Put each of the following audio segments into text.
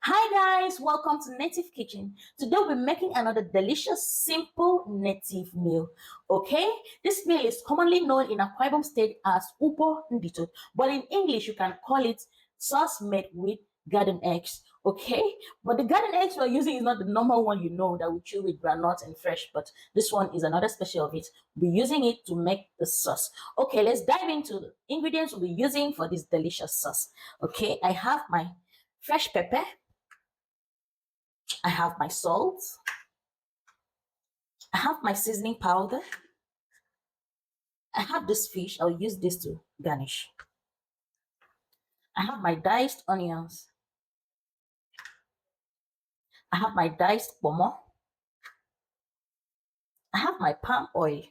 Hi guys, welcome to Native Kitchen. Today we're making another delicious, simple native meal. Okay, this meal is commonly known in Akwa Ibom State as Ubo Nditot, but in English you can call it sauce made with garden eggs. Okay, but the garden eggs we're using is not the normal one that we chew with granite and fresh, but this one is another special of it. We're using it to make the sauce. Okay, let's dive into the ingredients we'll be using for this delicious sauce. Okay, I have my fresh pepper. I have my salt. I have my seasoning powder. I have this fish. I'll use this to garnish. I have my diced onions. I have my diced pomo. I have my palm oil.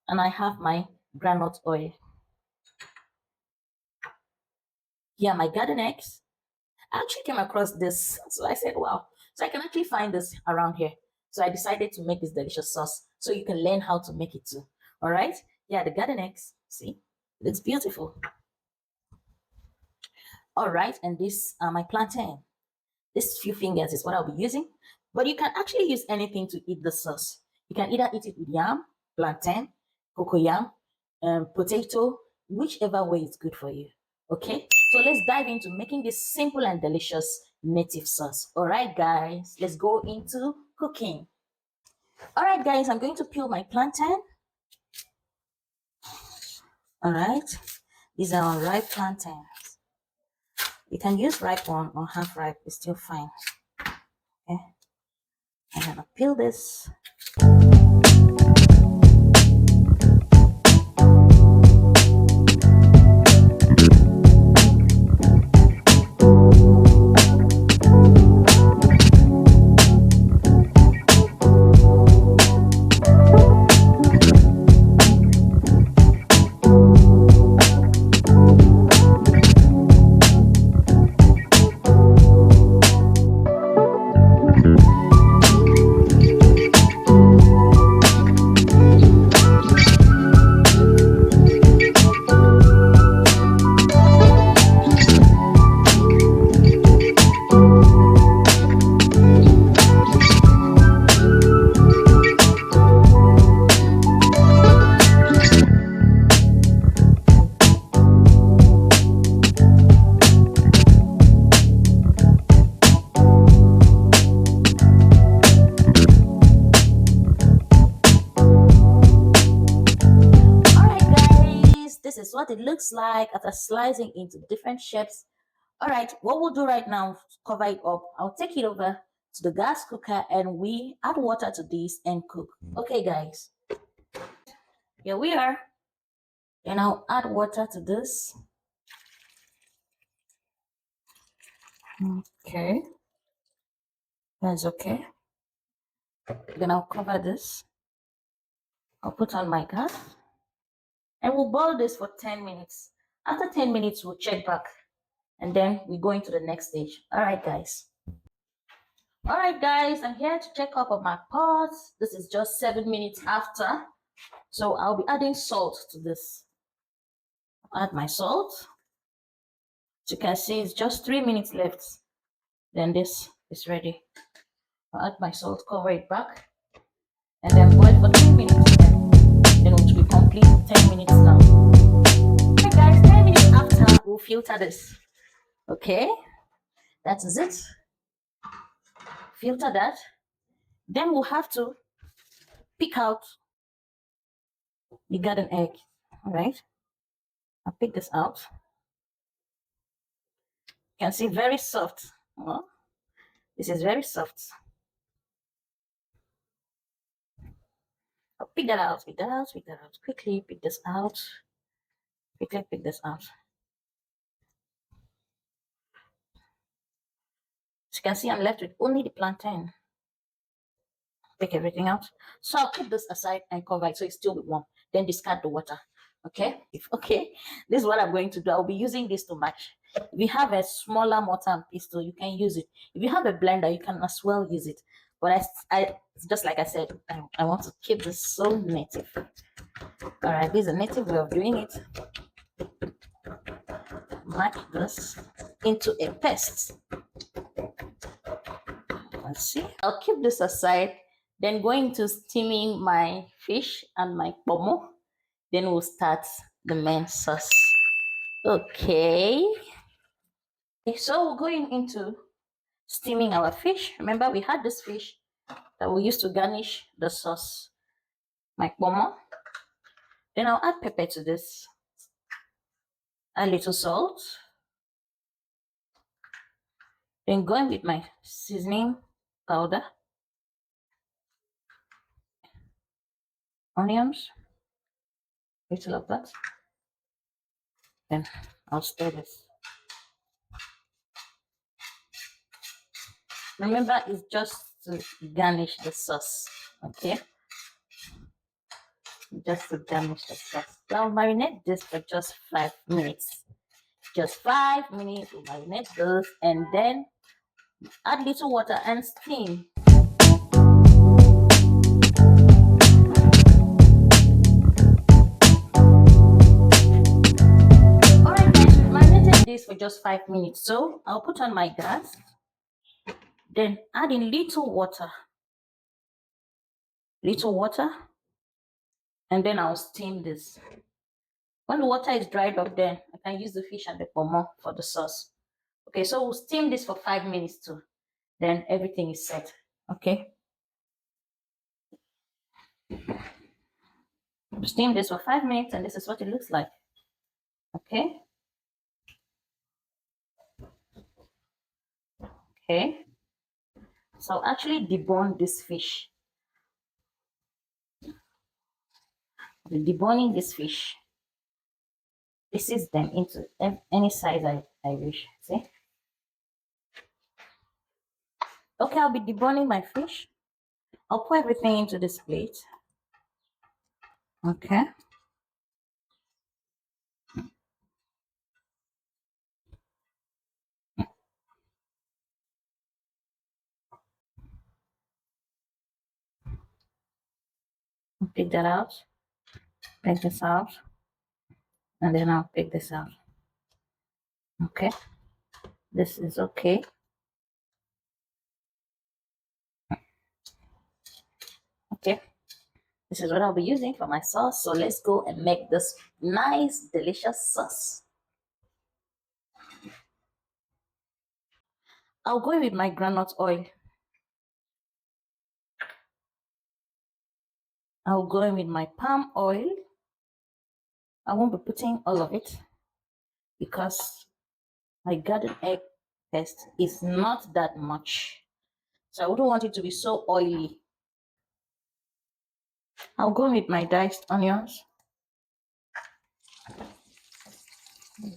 And I have my granite oil. Here are my garden eggs. I actually came across this. So I said, wow. So I can actually find this around here. So I decided to make this delicious sauce so you can learn how to make it too. All right. Yeah, the garden eggs. See, it looks beautiful. All right. And this are my plantain. These few fingers is what I'll be using. But you can actually use anything to eat the sauce. You can either eat it with yam, plantain, cocoyam, potato, whichever way is good for you. Okay, so let's dive into making this simple and delicious native sauce. All right, guys, let's go into cooking. All right, guys, I'm going to peel my plantain. All right, these are ripe plantains. You can use ripe one or half ripe, it's still fine. Okay, I'm gonna peel this. This is what it looks like after slicing into different shapes. All right, what we'll do right now to cover it up, I'll take it over to the gas cooker and we add water to this and cook. Okay, guys, here we are. And I'll add water to this. Okay, that's okay. Then I'll cover this. I'll put on my gas and we'll boil this for 10 minutes. After 10 minutes, we'll check back and then we go into the next stage. All right, guys. All right, guys, I'm here to check up on my pots. This is just 7 minutes after. So I'll be adding salt to this. Add my salt. As you can see, it's just 3 minutes left. Then this is ready. I'll add my salt, cover it back, and then boil for 3 minutes. Then it will be complete 10 minutes now. Okay, guys, 10 minutes after, we'll filter this. Okay, that is it. Filter that. Then we'll have to pick out the garden egg. All right, I'll pick this out. You can see very soft. Oh, this is very soft. I'll pick that out, pick that out, pick that out. Quickly pick this out. Quickly pick this out. As you can see, I'm left with only the plantain. Take everything out. So I'll keep this aside and cover it so it's still warm. Then discard the water. Okay? Okay, this is what I'm going to do. I'll be using this to match. If you have a smaller mortar and pestle, you can use it. If you have a blender, you can as well use it. But just like I said, I want to keep this so native. All right, this is a native way of doing it. mash this into a paste. Let's see. I'll keep this aside. Then going to steaming my fish and my pomo. Then we'll start the main sauce. Okay. So we're going into steaming our fish. Remember, we had this fish that we used to garnish the sauce. My pomo. Then I'll add pepper to this. A little salt. Then going with my seasoning powder. Onions. Little of that. Then I'll stir this. Remember, it's just to garnish the sauce. Okay? Just to garnish the sauce. I'll marinate this for just 5 minutes. Just 5 minutes, we'll marinate this and then add little water and steam. Alright guys, we've marinated this for just 5 minutes. So I'll put on my gas. Then add in little water. And then I'll steam this. When the water is dried up, then I can use the fish and the pomo for the sauce. Okay, so we'll steam this for 5 minutes too. Then everything is set. Okay. Steam this for 5 minutes and this is what it looks like. Okay. Okay. So I'll actually debone this fish. I'll be deboning this fish. Pieces them into any size I wish. See? Okay, I'll be deboning my fish. I'll pour everything into this plate. Okay. I'll pick that out. Pick this out. And then I'll pick this out. Okay. This is okay. Okay. This is what I'll be using for my sauce. So let's go and make this nice, delicious sauce. I'll go with my groundnut oil. I'll go in with my palm oil. I won't be putting all of it because my garden egg paste is not that much. So I wouldn't want it to be so oily. I'll go with my diced onions.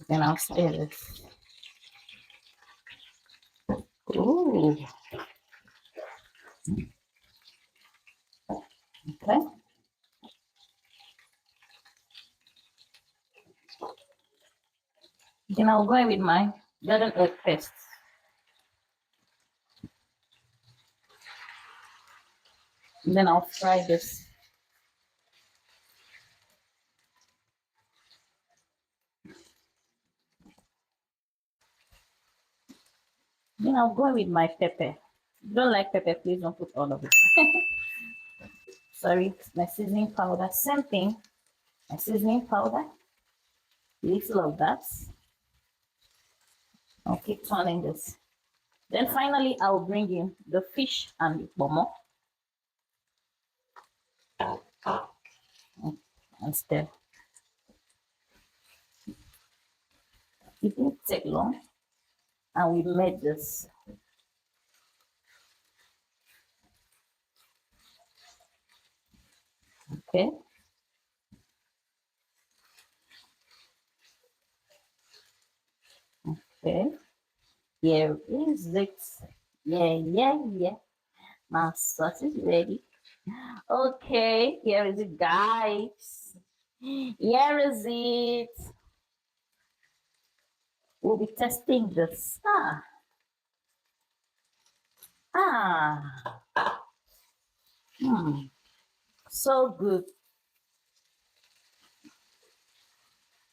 Then I'll stir this. Ooh. Okay. Then I'll go with my garden egg paste. And then I'll fry this. Then I'll go with my pepper. If you don't like pepper, please don't put all of it. Sorry, my seasoning powder. Same thing. My seasoning powder. Little of that. I'll keep turning this. Then finally, I'll bring in the fish and the pomo. And stir. It didn't take long. And we made this. Okay. Okay. Here is it. Yeah. My sauce is ready. Okay, here is it, guys. Here is it. We'll be testing this. Ah. So good.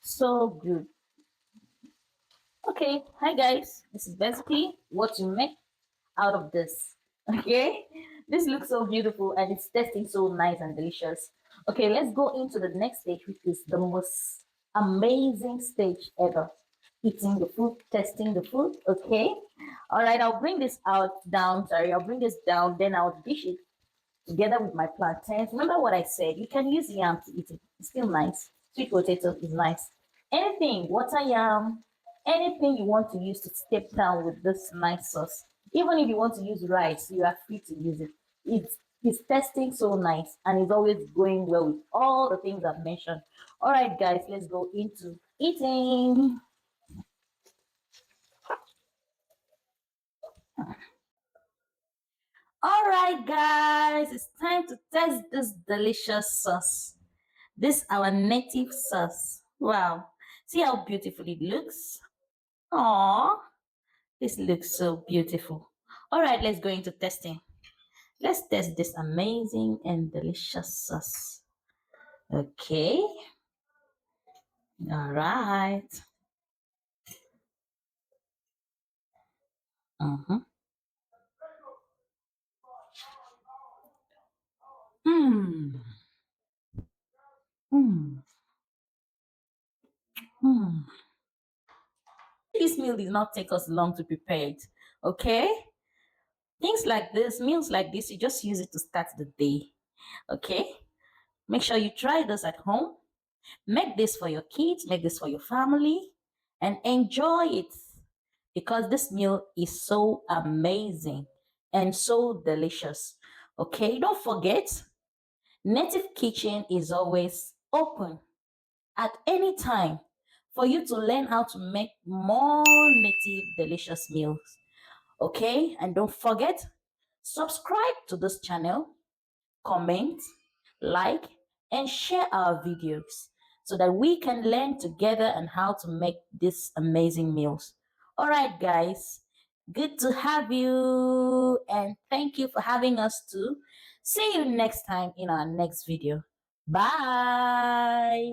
So good. Okay, hi guys. This is basically what you make out of this. Okay, this looks so beautiful and it's tasting so nice and delicious. Okay, let's go into the next stage, which is the most amazing stage ever: eating the food, testing the food. Okay, all right, I'll bring this out down. Sorry, I'll bring this down, then I'll dish it together with my plantains. Remember what I said? You can use yam to eat it. It's still nice. Sweet potato is nice. Anything, water yam, anything you want to use to step down with this nice sauce. Even if you want to use rice, you are free to use it. It's tasting so nice and it's always going well with all the things I've mentioned. All right, guys, let's go into eating. All right, guys, it's time to test this delicious sauce. This our native sauce. Wow. See how beautiful it looks? Aww. This looks so beautiful. All right, let's go into testing. Let's test this amazing and delicious sauce. Okay. All right. Mm-hmm. Hmm. Hmm. Hmm. This meal did not take us long to prepare it. Okay? Things like this, meals like this, you just use it to start the day. Okay? Make sure you try this at home. Make this for your kids, make this for your family, and enjoy it because this meal is so amazing and so delicious. Okay, don't forget, Native Kitchen is always open at any time for you to learn how to make more native delicious meals. Okay, and don't forget, subscribe to this channel, comment, like, and share our videos so that we can learn together on how to make these amazing meals. All right, guys, good to have you, and thank you for having us too. See you next time in our next video. Bye.